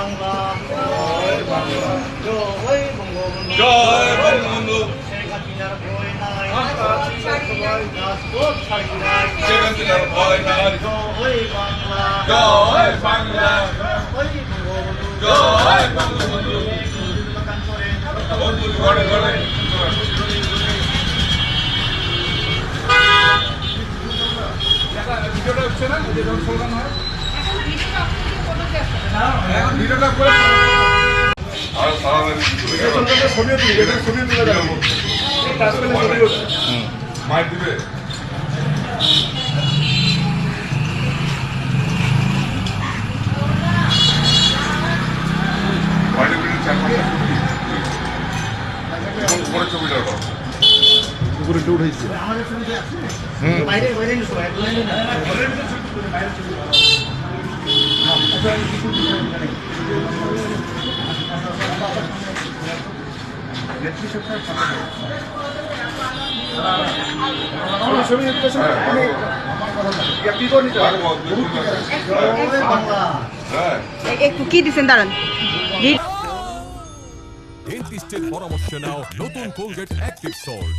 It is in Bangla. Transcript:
বাংলা জয় বাংলা জয় বঙ্গবন্ধু জয় বঙ্গবন্ধু শেখ হাসিনার ভয় নাই রাজপথ ছাড়ি নাই শেখ হাসিনার ভয় নাই জয় বাংলা জয় বাংলা জয় বঙ্গবন্ধু জয় বঙ্গবন্ধু দোকান করে বন্ধু ঘরে ঘরে ভিডিওটা হচ্ছে না যে যখন স্লোগান হয় ভিডিওটা করে আর সারা ছবিও তুলে ছবিও তুলে যাবো মাইক দিবে উপরে একটু উঠেছি আমাদের ছবিতে আছে বাইরে বাইরে নিয়ে সবাই একটু কি দিচ্ছেন দাঁড়ান ডেন্টিস্টের পরামর্শ নাও নতুন কোলগেট অ্যাক্টিভ সল্ট